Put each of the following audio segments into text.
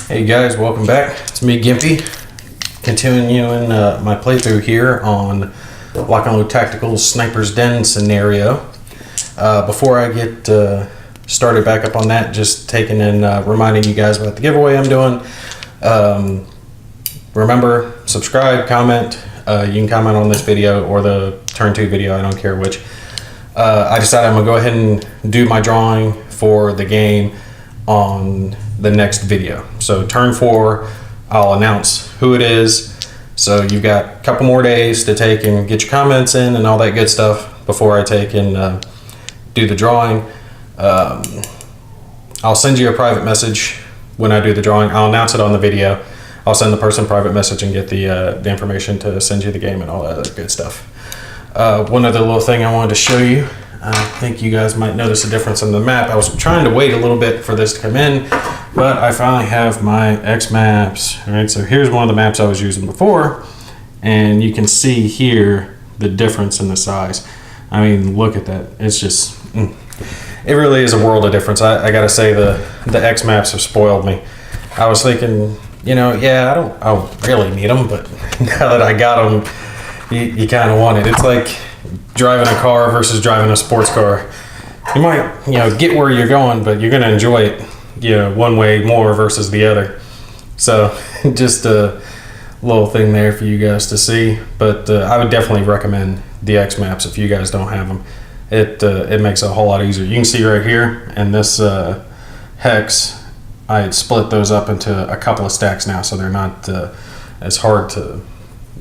Hey guys, welcome back. It's me, Gimpy, continuing my playthrough here on Lock and Load Tactical's Sniper's Den scenario. Before I get started back up on that, just taking and reminding you guys about the giveaway I'm doing. Remember, subscribe, comment. You can comment on this video or the Turn 2 video, I don't care which. I decided I'm going to go ahead and do my drawing for the game on the next video. So Turn 4, I'll announce who it is. So you've got a couple more days to take and get your comments in and all that good stuff before I take and do the drawing. I'll send you a private message when I do the drawing. I'll announce it on the video. I'll send the person a private message and get the information to send you the game and all that other good stuff. One other little thing I wanted to show you. I think you guys might notice a difference in the map. I was trying to wait a little bit for this to come in, but I finally have my X maps. All right, so here's one of the maps I was using before, and you can see here the difference in the size. I mean, look at that. It's just, it really is a world of difference. I gotta say the X maps have spoiled me. I was thinking, you know, yeah, I don't really need them, but now that I got them, you kind of want it. It's like driving a car versus driving a sports car. You might, you know, get where you're going, but you're going to enjoy it, you know, one way more versus the other. So just a little thing there for you guys to see. But I would definitely recommend the X maps if you guys don't have them. It makes it a whole lot easier. You can see right here in this hex, I had split those up into a couple of stacks now, so they're not as hard to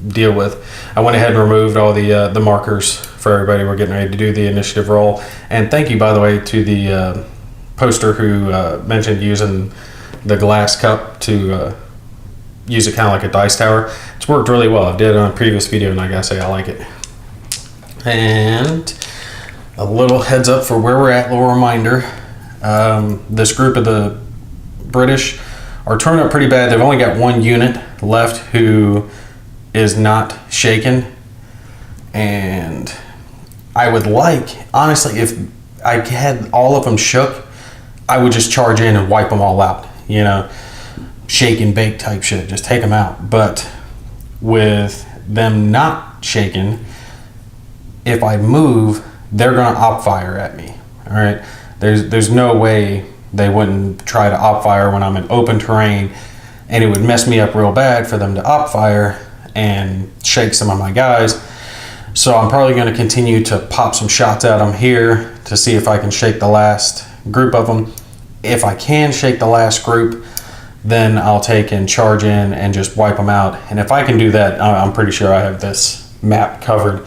deal with. I went ahead and removed all the markers for everybody. We're getting ready to do the initiative roll. And thank you, by the way, to the poster who mentioned using the glass cup to use it kind of like a dice tower. It's worked really well. I did it on a previous video, and I gotta say I like it. And a little heads up for where we're at, little reminder. This group of the British are turning up pretty bad. They've only got one unit left who is not shaken, and I would like, honestly, if I had all of them shook, I would just charge in and wipe them all out, you know, shake and bake type shit, just take them out. But with them not shaken, if I move, they're gonna op fire at me. All right, there's no way they wouldn't try to op fire when I'm in open terrain, and it would mess me up real bad for them to op fire and shake some of my guys. So I'm probably going to continue to pop some shots at them here to see if I can shake the last group of them. If I can shake the last group, then I'll take and charge in and just wipe them out. And if I can do that, I'm pretty sure I have this map covered.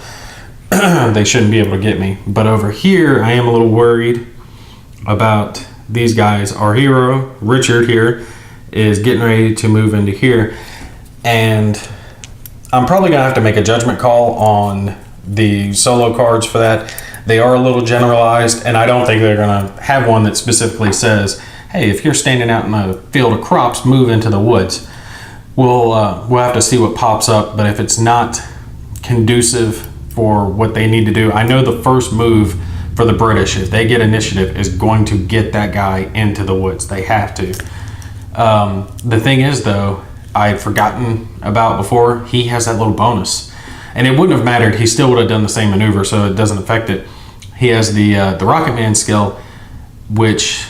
They shouldn't be able to get me. But over here, I am a little worried about these guys. Our hero, Richard here, is getting ready to move into here. And I'm probably going to have to make a judgment call on the solo cards for that. They are a little generalized, and I don't think they're going to have one that specifically says, hey, if you're standing out in a field of crops, move into the woods. We'll have to see what pops up, but if it's not conducive for what they need to do, I know the first move for the British, if they get initiative, is going to get that guy into the woods. They have to. The thing is, though, I had forgotten about before, he has that little bonus. And it wouldn't have mattered, he still would have done the same maneuver, so it doesn't affect it. He has the Rocket Man skill, which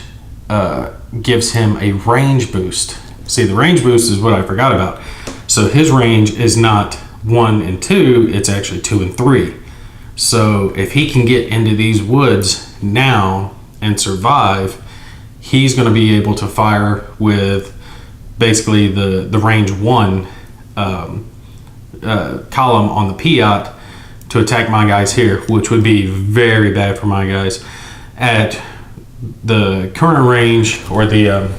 gives him a range boost. See, the range boost is what I forgot about. So his range is not 1 and 2, it's actually 2 and 3. So if he can get into these woods now and survive, he's going to be able to fire with basically the range 1 column on the Piat to attack my guys here, which would be very bad for my guys. At the current range, or the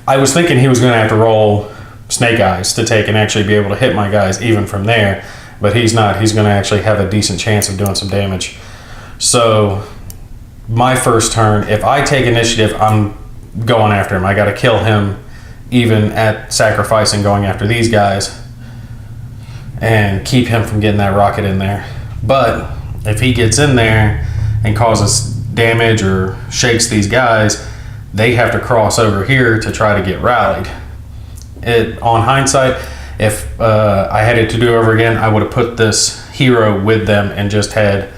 I was thinking he was going to have to roll Snake Eyes to take and actually be able to hit my guys even from there, but he's not. He's going to actually have a decent chance of doing some damage. So my first turn, if I take initiative, I'm going after him. I got to kill him even at sacrificing going after these guys and keep him from getting that rocket in there. But if he gets in there and causes damage or shakes these guys, they have to cross over here to try to get rallied. on hindsight, if I had it to do over again, I would have put this hero with them and just had,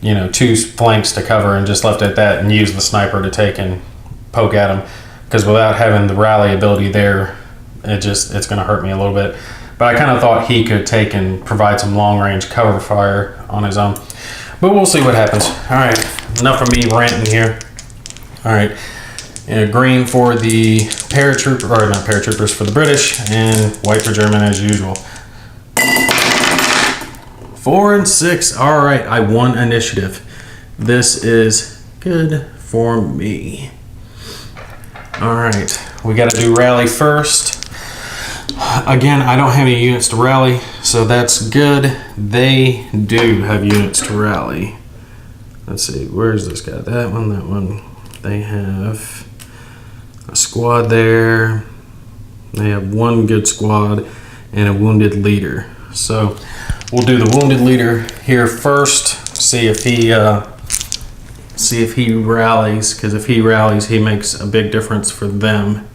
you know, 2 flanks to cover and just left it at that and used the sniper to take and poke at him. Because without having the rally ability there, it's going to hurt me a little bit. But I kind of thought he could take and provide some long range cover fire on his own. But we'll see what happens. All right, enough of me ranting here. All right, green for the paratrooper, or not paratroopers, for the British, and white for German as usual. 4 and 6. All right, I won initiative. This is good for me. All right, we got to do rally first. Again, I don't have any units to rally, so that's good. They do have units to rally. Let's see, where's this guy? That one. They have a squad there. They have 1 good squad and a wounded leader. So we'll do the wounded leader here first. See if he rallies, because if he rallies, he makes a big difference for them.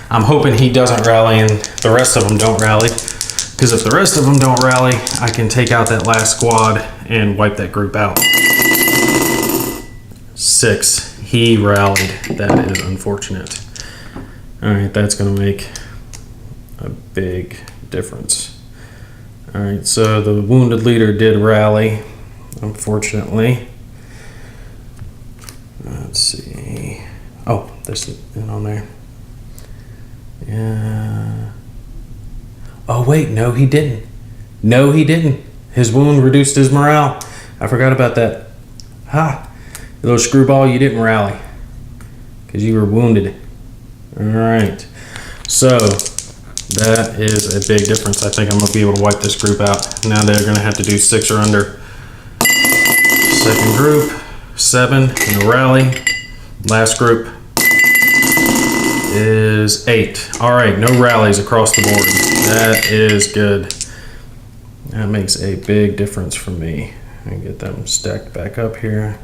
I'm hoping he doesn't rally and the rest of them don't rally, because if the rest of them don't rally, I can take out that last squad and wipe that group out. 6. He rallied. That is unfortunate. All right, that's going to make a big difference. All right, so the wounded leader did rally, unfortunately. Let's see. Oh, there's it on there. Yeah. Oh, wait, no, he didn't. No, he didn't. His wound reduced his morale. I forgot about that. Ha! You little screwball, you didn't rally because you were wounded. All right. So that is a big difference. I think I'm going to be able to wipe this group out. Now they're going to have to do 6 or under. Second group, 7 in a rally. Last group is 8. All right, no rallies across the board. That is good. That makes a big difference for me. Let me get them stacked back up here.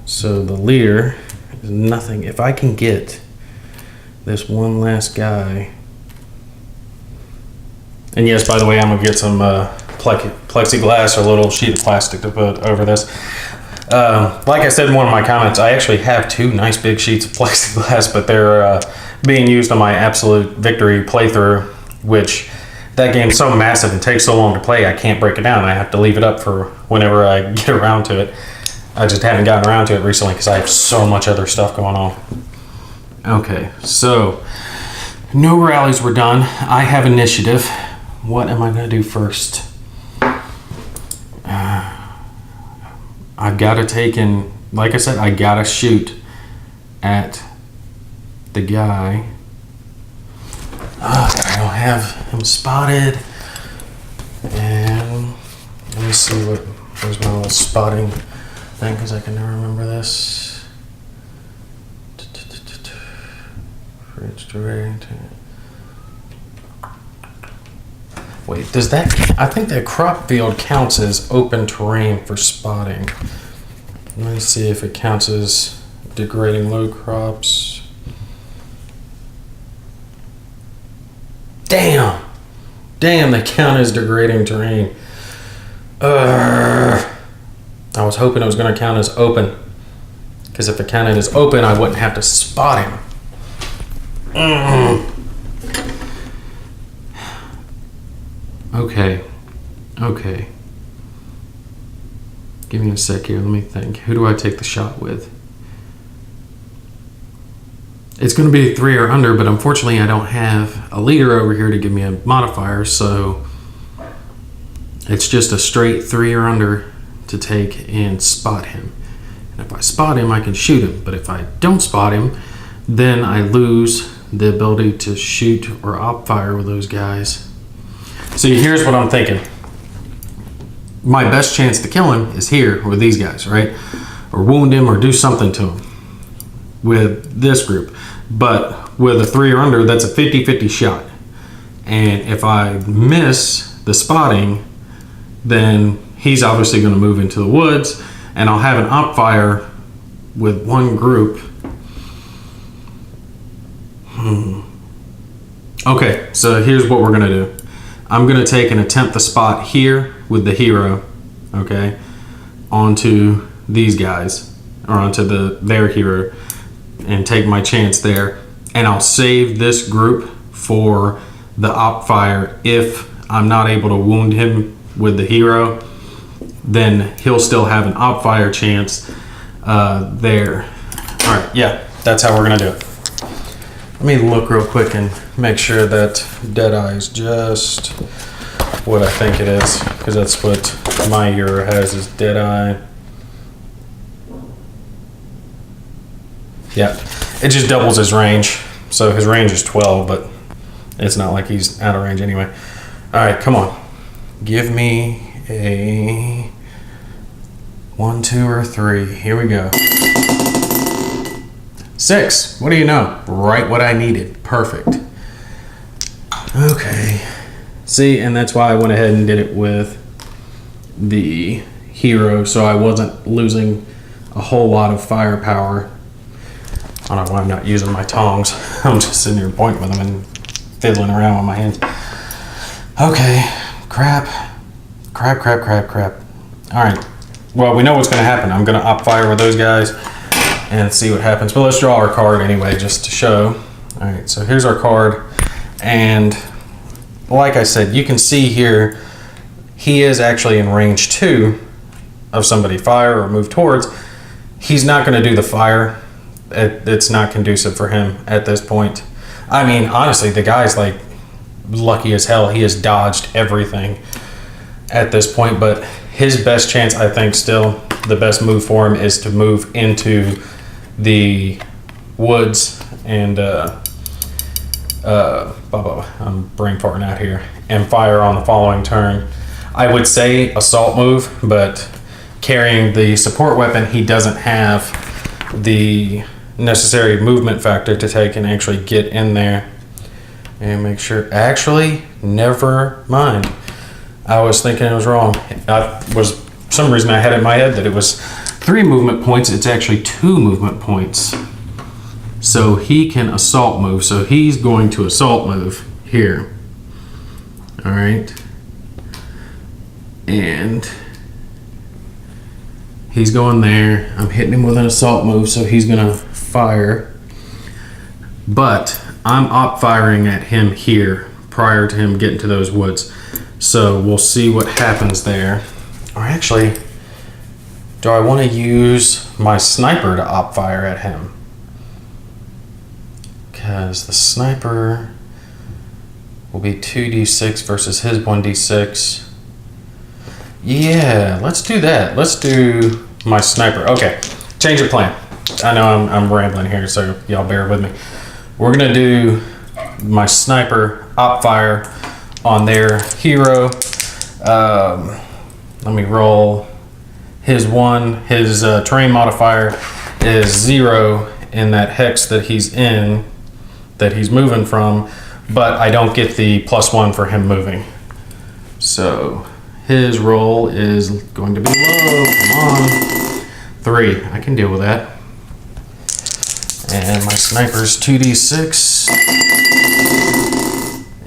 So the leader is nothing. If I can get this one last guy. And yes, by the way, I'm going to get some plexiglass or a little sheet of plastic to put over this. Like I said in one of my comments, I actually have 2 nice big sheets of plexiglass, but they're being used on my Absolute Victory playthrough, which that game's so massive and takes so long to play, I can't break it down. I have to leave it up for whenever I get around to it. I just haven't gotten around to it recently because I have so much other stuff going on. Okay, so no rallies were done. I have initiative. What am I going to do first? I've got to take in, like I said, I got to shoot at the guy. I don't have him spotted. And let me see where's my little spotting thing, because I can never remember this. Wait, does that, I think that crop field counts as open terrain for spotting. Let me see if it counts as degrading low crops. Damn, they count as degrading terrain. I was hoping it was going to count as open, because if it counted as open, I wouldn't have to spot him. Okay. Give me a sec here. Let me think. Who do I take the shot with? It's going to be 3 or under, but unfortunately I don't have a leader over here to give me a modifier, so it's just a straight 3 or under to take and spot him. And if I spot him, I can shoot him, but if I don't spot him, then I lose the ability to shoot or op fire with those guys. So here's what I'm thinking. My best chance to kill him is here with these guys, right? Or wound him or do something to him with this group. But with a 3 or under, that's a 50-50 shot. And if I miss the spotting, then he's obviously going to move into the woods, and I'll have an op fire with one group Okay, so here's what we're gonna do. I'm gonna take and attempt the spot here with the hero, okay, onto these guys, or onto their hero, and take my chance there. And I'll save this group for the op fire. If I'm not able to wound him with the hero, then he'll still have an op fire chance there. All right, yeah, that's how we're gonna do it. Let me look real quick and make sure that Deadeye is just what I think it is, because that's what my hero has, is Deadeye. Yeah, it just doubles his range. So his range is 12, but it's not like he's out of range anyway. All right, come on. Give me a 1, 2, or 3. Here we go. 6. What do you know? Right what I needed. Perfect. Okay. See, and that's why I went ahead and did it with the hero, so I wasn't losing a whole lot of firepower. I don't know why I'm not using my tongs. I'm just sitting here pointing with them and fiddling around with my hands. Okay. Crap. All right. Well, we know what's going to happen. I'm going to op fire with those guys and see what happens. But let's draw our card anyway, just to show. All right, so here's our card. And like I said, you can see here, he is actually in range 2 of somebody fire or move towards. He's not going to do the fire. It's not conducive for him at this point. I mean, honestly, the guy's like lucky as hell. He has dodged everything at this point, but his best chance, I think, still the best move for him is to move into the woods and I'm brain farting out here, and fire on the following turn. I would say assault move, but carrying the support weapon, he doesn't have the necessary movement factor to take and actually get in there and make sure. Actually, never mind. I was thinking it was wrong. Some reason I had it in my head that it was 3 movement points. It's actually 2 movement points. So he can assault move. So he's going to assault move here. All right. And he's going there. I'm hitting him with an assault move, so he's going to fire. But I'm op firing at him here prior to him getting to those woods. So we'll see what happens there. Or actually, do I want to use my sniper to op fire at him? Because the sniper will be 2d6 versus his 1d6. Yeah, let's do that. Let's do my sniper. Okay, change of plan. I know I'm rambling here, so y'all bear with me. We're going to do my sniper op fire on their hero. Let me roll. His terrain modifier is 0 in that hex that he's in, that he's moving from, but I don't get the +1 for him moving. So his roll is going to be low. Come on. 3. I can deal with that. And my sniper's 2d6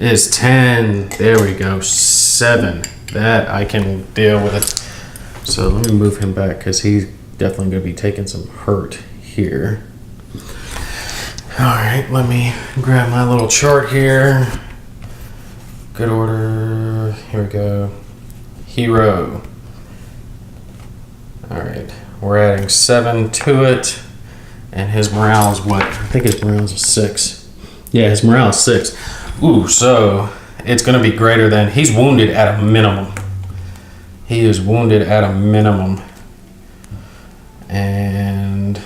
is 10. There we go. 7. That I can deal with it. So let me move him back because he's definitely going to be taking some hurt here. All right, let me grab my little chart here. Good order. Here we go. Hero. All right, we're adding 7 to it. And his morale is what? I think his morale is 6. Yeah, his morale is 6. Ooh, so it's going to be greater than. He's wounded at a minimum. He is wounded at a minimum. And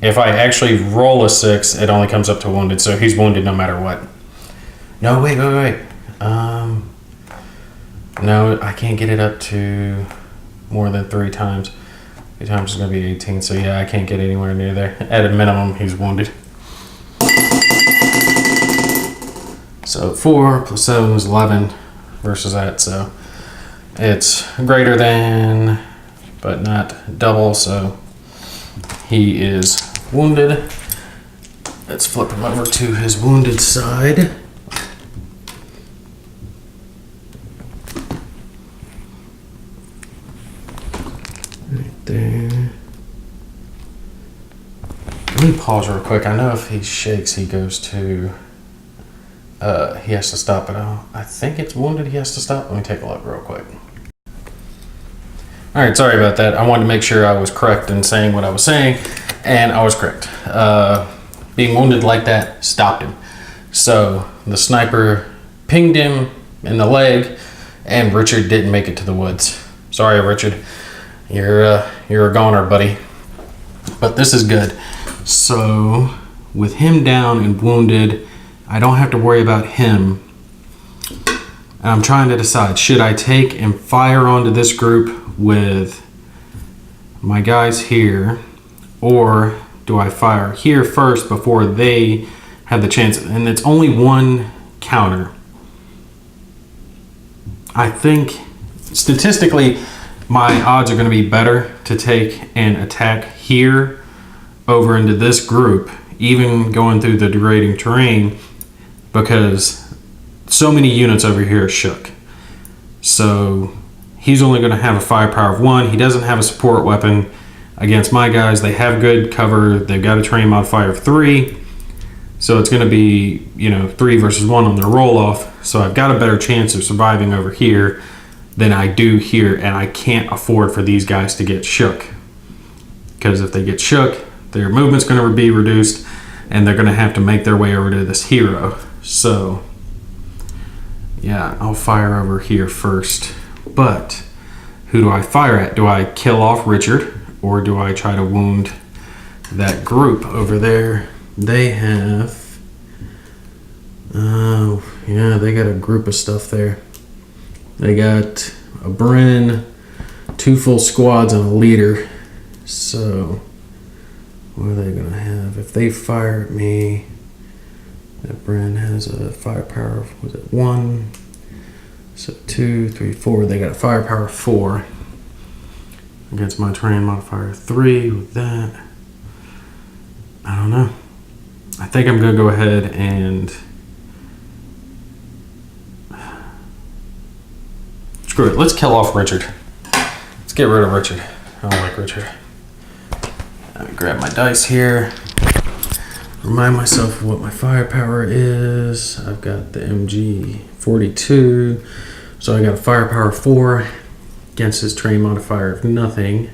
if I actually roll a 6, it only comes up to wounded. So he's wounded no matter what. No, wait. No, I can't get it up to more than 3 times. 3 times is going to be 18. So yeah, I can't get anywhere near there. At a minimum, he's wounded. So 4 plus 7 is 11 versus that. So it's greater than, but not double. So he is wounded. Let's flip him over to his wounded side. Right there. Let me pause real quick. I know if he shakes, he goes to... he has to stop, but I think it's wounded he has to stop. Let me take a look real quick. Alright, sorry about that. I wanted to make sure I was correct in saying what I was saying, and I was correct. Being wounded like that stopped him. So the sniper pinged him in the leg, and Richard didn't make it to the woods. Sorry, Richard. You're a goner, buddy. But this is good. So with him down and wounded, I don't have to worry about him. And I'm trying to decide, should I take and fire onto this group with my guys here, or do I fire here first before they have the chance? And it's only one counter. I think statistically my odds are going to be better to take and attack here over into this group, even going through the degrading terrain, because so many units over here are shook. So he's only going to have a firepower of 1. He doesn't have a support weapon against my guys. They have good cover. They've got a terrain modifier of 3. So it's going to be, 3 versus 1 on their roll off. So I've got a better chance of surviving over here than I do here. And I can't afford for these guys to get shook. Because if they get shook, their movement's going to be reduced. And they're going to have to make their way over to this hero. So, yeah, I'll fire over here first. But who do I fire at? Do I kill off Richard, or do I try to wound that group over there? They have, they got a group of stuff there. They got a Bren, 2 full squads, and a leader. So what are they gonna have? If they fire at me, that Bren has a firepower of, was it 1? So 2, 3, 4. They got a firepower of 4 against my terrain modifier 3 with that. I don't know. I think I'm gonna go ahead and screw it. Let's kill off Richard. Let's get rid of Richard. I don't like Richard. Let me grab my dice here. Remind myself of what my firepower is. I've got the MG 42. So I got a firepower 4 against his terrain modifier of nothing.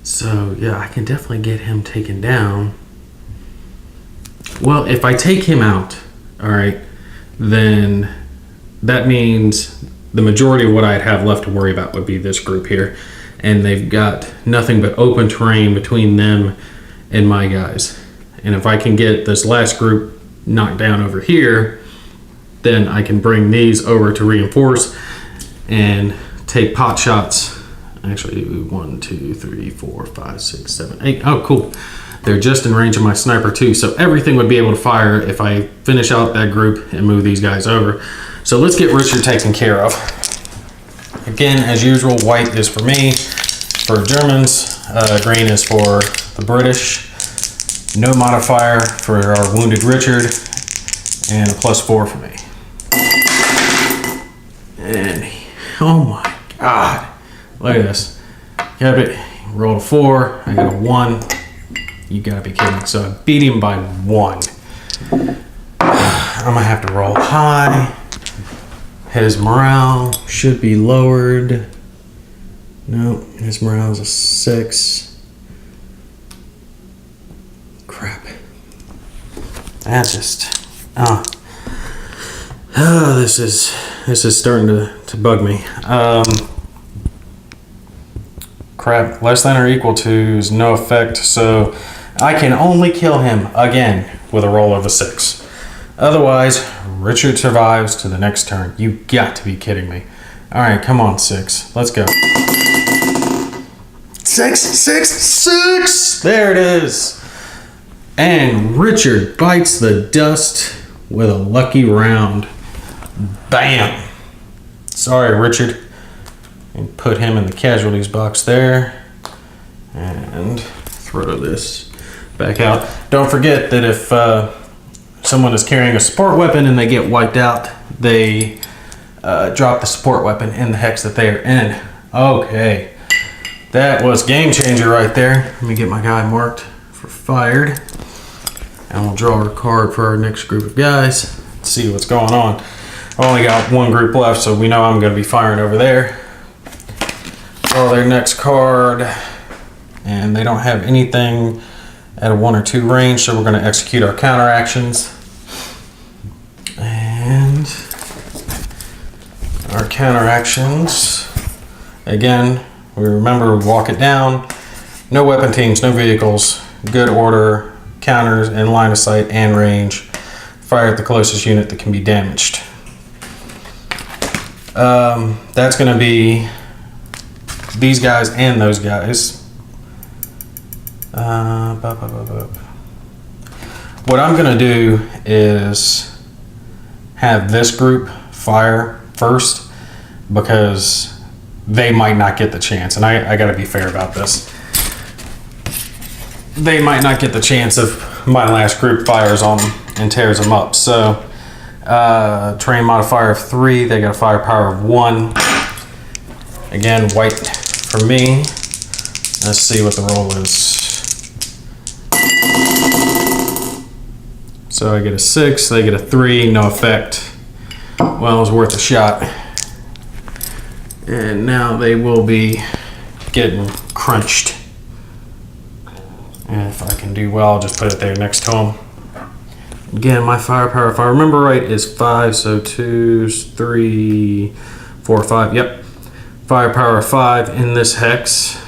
So yeah, I can definitely get him taken down. Well, if I take him out, all right, then that means the majority of what I'd have left to worry about would be this group here. And they've got nothing but open terrain between them and my guys. And if I can get this last group knocked down over here, then I can bring these over to reinforce and take pot shots. Actually, 1, 2, 3, 4, 5, 6, 7, 8. Oh, cool. They're just in range of my sniper too. So everything would be able to fire if I finish out that group and move these guys over. So let's get Richard taken care of. Again, as usual, white is for me. For Germans, green is for the British. No modifier for our wounded Richard, and a +4 for me. And oh my God, look at this. Got it. Rolled a 4. I got a 1. You gotta be kidding. So I beat him by 1. I'm gonna have to roll high. His morale should be lowered. No, his morale is a 6. Crap. That just this is starting to bug me. Crap, less than or equal to is no effect, so I can only kill him again with a roll of a 6. Otherwise, Richard survives to the next turn. You got to be kidding me. All right, come on, 6. Let's go. 6, 6, 6! There it is. And Richard bites the dust with a lucky round. Bam! Sorry, Richard. And put him in the casualties box there. And throw this back out. Don't forget that if someone is carrying a support weapon and they get wiped out, they drop the support weapon in the hex that they are in. Okay, that was game changer right there. Let me get my guy marked for fired, and we'll draw a card for our next group of guys. Let's see what's going on. I've only got one group left, so we know I'm going to be firing over there. Draw their next card, and they don't have anything at a 1 or 2 range, so we're going to execute our counter actions. And our counter actions, again, we remember, walk it down, no weapon teams, no vehicles, good order, counters in line of sight and range, fire at the closest unit that can be damaged. That's going to be these guys and those guys. What I'm going to do is have this group fire first, because they might not get the chance, and I got to be fair about this. They might not get the chance if my last group fires on them and tears them up. So terrain modifier of 3, they got a firepower of 1. Again, white for me. Let's see what the roll is. So I get a 6, they get a 3, no effect. Well, it was worth a shot. And now they will be getting crunched. And if I can do well, I'll just put it there next to them. Again, my firepower, if I remember right, is 5. So 2, 3, 4, 5. Yep. Firepower 5 in this hex.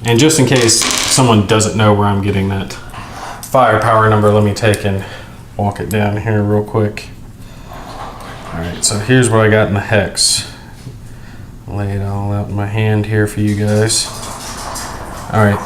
And just in case someone doesn't know where I'm getting that firepower number, let me take and walk it down here real quick. Alright, so here's what I got in the hex. Lay it all out in my hand here for you guys. Alright,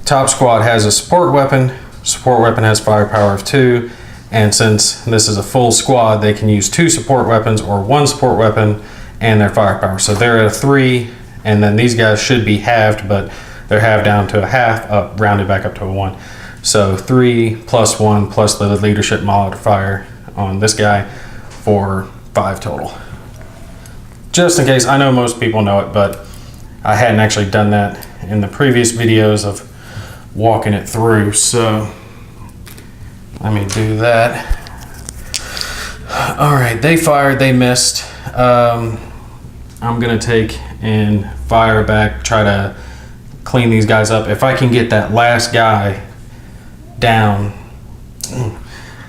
top squad has a support weapon. Support weapon has firepower of 2. And since this is a full squad, they can use 2 support weapons or 1 support weapon and their firepower. So they're at a 3, and then these guys should be halved, but they're halved down to a half, up rounded back up to a 1. So 3 plus 1 plus the leadership modifier on this guy for 5 total. Just in case, I know most people know it, but I hadn't actually done that in the previous videos of walking it through. So let me do that. All right, they fired, they missed. I'm gonna take and fire back, try to clean these guys up. If I can get that last guy down.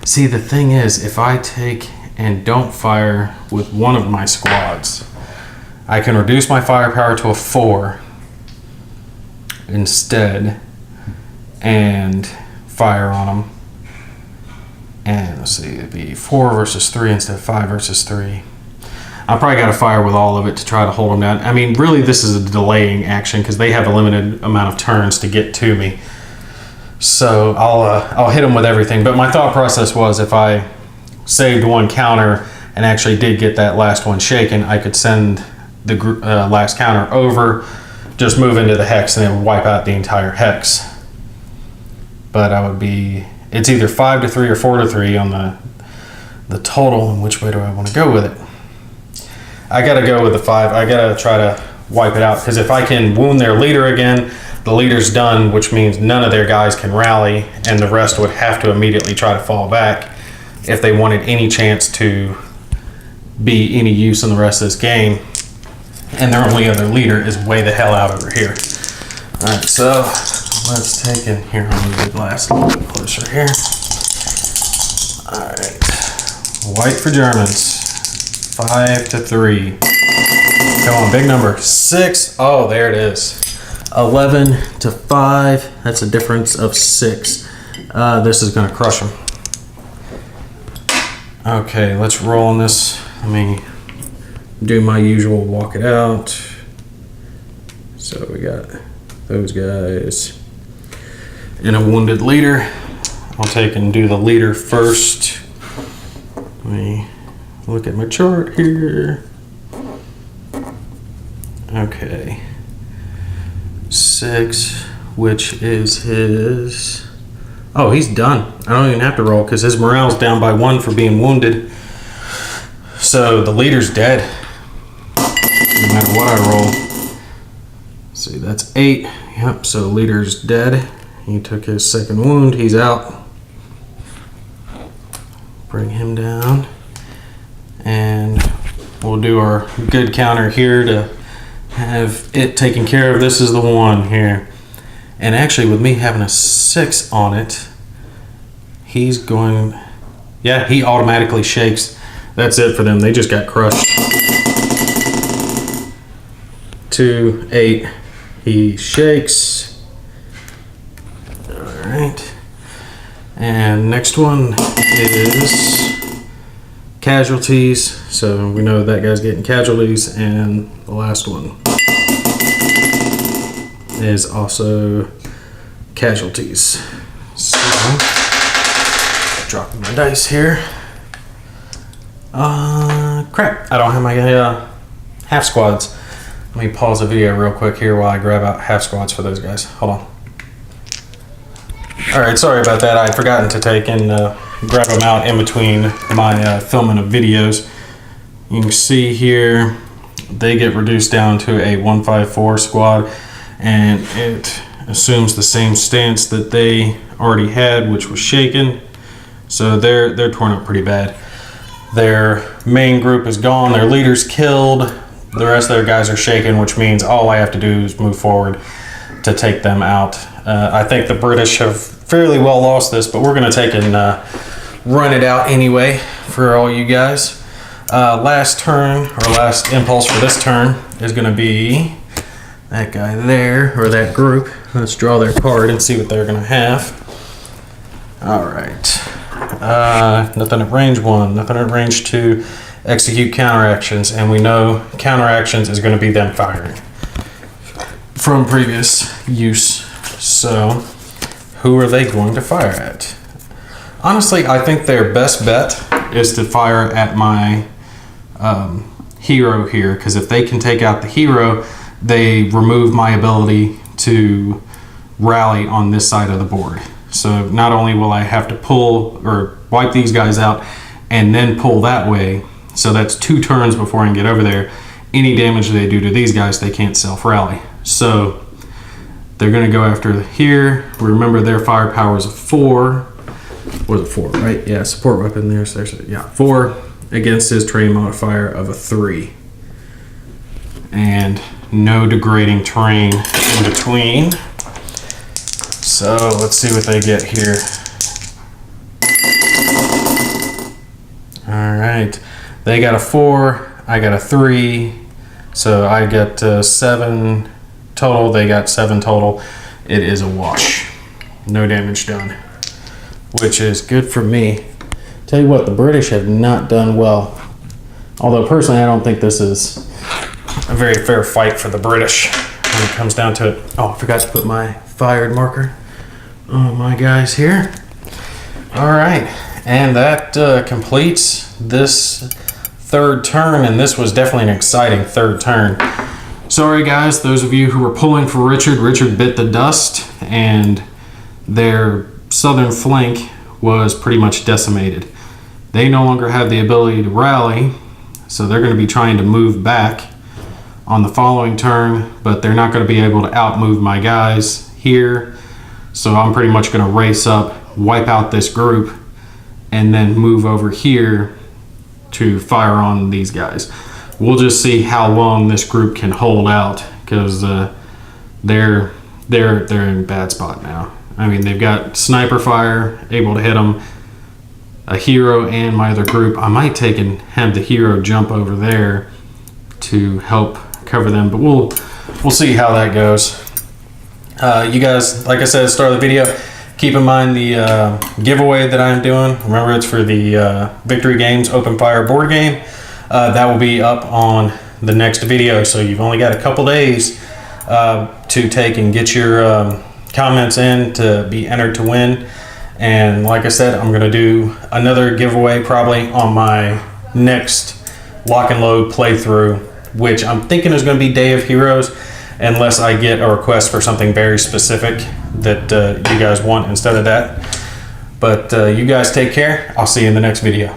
See, the thing is, if I take and don't fire with one of my squads, I can reduce my firepower to a 4 instead and fire on them. And let's see, it'd be 4 versus 3 instead of 5 versus 3. I probably got to fire with all of it to try to hold them down. I mean, really, this is a delaying action because they have a limited amount of turns to get to me. So I'll hit them with everything. But my thought process was, if I saved one counter and actually did get that last one shaken, I could send the last counter over, just move into the hex, and it would wipe out the entire hex. But I would be, it's either 5 to 3 or 4 to 3 on the total. And which way do I want to go with it? I gotta go with the 5. I gotta try to wipe it out, because if I can wound their leader again, the leader's done, which means none of their guys can rally, and the rest would have to immediately try to fall back if they wanted any chance to be any use in the rest of this game. And their only other leader is way the hell out over here. All right, so let's take in here. I'll move the glass a little bit closer here. All right, white for Germans. 5 to 3. Come on, big number. 6. Oh, there it is. 11 to 5. That's a difference of 6. This is going to crush them. Okay, let's roll on this. Let me do my usual walk it out. So we got those guys and a wounded leader. I'll take and do the leader first. Let me look at my chart here. Okay. 6, which is his... Oh, he's done. I don't even have to roll because his morale's down by 1 for being wounded. So the leader's dead. No matter what I roll. See, that's 8. Yep, so leader's dead. He took his second wound. He's out. Bring him down. And we'll do our good counter here to have it taken care of. This is the 1 here. And actually, with me having a 6 on it, he's going... Yeah, he automatically shakes. That's it for them. They just got crushed. 2, 8. He shakes. Alright. And next one is casualties. So we know that guy's getting casualties. And the last one is also casualties. So, dropping my dice here. Crap, I don't have my half squads. Let me pause the video real quick here while I grab out half squads for those guys. Hold on. Alright, sorry about that. I'd forgotten to take and grab them out in between my filming of videos. You can see here, they get reduced down to a 154 squad, and it assumes the same stance that they already had, which was shaken. So they're torn up pretty bad. Their main group is gone, their leader's killed, the rest of their guys are shaken, which means all I have to do is move forward to take them out. I think the British have fairly well lost this, but we're going to take and run it out anyway for all you guys. Last turn, or last impulse for this turn, is going to be that guy there, or that group. Let's draw their card and see what they're going to have. Alright. Nothing at range 1, nothing at range 2. Execute counteractions, and we know counteractions is going to be them firing from previous use. So, who are they going to fire at? Honestly, I think their best bet is to fire at my hero here, because if they can take out the hero, they remove my ability to rally on this side of the board. So not only will I have to pull or wipe these guys out and then pull that way, so that's 2 turns before I can get over there. Any damage they do to these guys, they can't self-rally. So they're going to go after here. Remember, their firepower is a 4. Was it 4, right? Yeah, support weapon there. So there's, yeah, 4 against his terrain modifier of a 3. And no degrading terrain in between. So let's see what they get here. All right. They got a 4, I got a 3, so I got 7 total, they got 7 total. It is a wash. No damage done, which is good for me. Tell you what, the British have not done well. Although personally, I don't think this is a very fair fight for the British when it comes down to it. Oh, I forgot to put my fired marker on my guys here. All right, and that completes this third turn, and this was definitely an exciting third turn. Sorry guys, those of you who were pulling for Richard bit the dust, and their southern flank was pretty much decimated. They no longer have the ability to rally, so they're going to be trying to move back on the following turn, but they're not going to be able to outmove my guys here. So I'm pretty much going to race up, wipe out this group, and then move over here to fire on these guys. We'll just see how long this group can hold out, because they're in a bad spot now. I mean, they've got sniper fire, able to hit them, a hero, and my other group. I might take and have the hero jump over there to help cover them, but we'll see how that goes. You guys, like I said at the start of the video, keep in mind the giveaway that I'm doing. Remember, it's for the Victory Games Open Fire board game. That will be up on the next video, so you've only got a couple days to take and get your comments in to be entered to win. And like I said, I'm going to do another giveaway probably on my next Lock and Load playthrough, which I'm thinking is going to be Day of Heroes. unless I get a request for something very specific that you guys want instead of that. But you guys take care. I'll see you in the next video.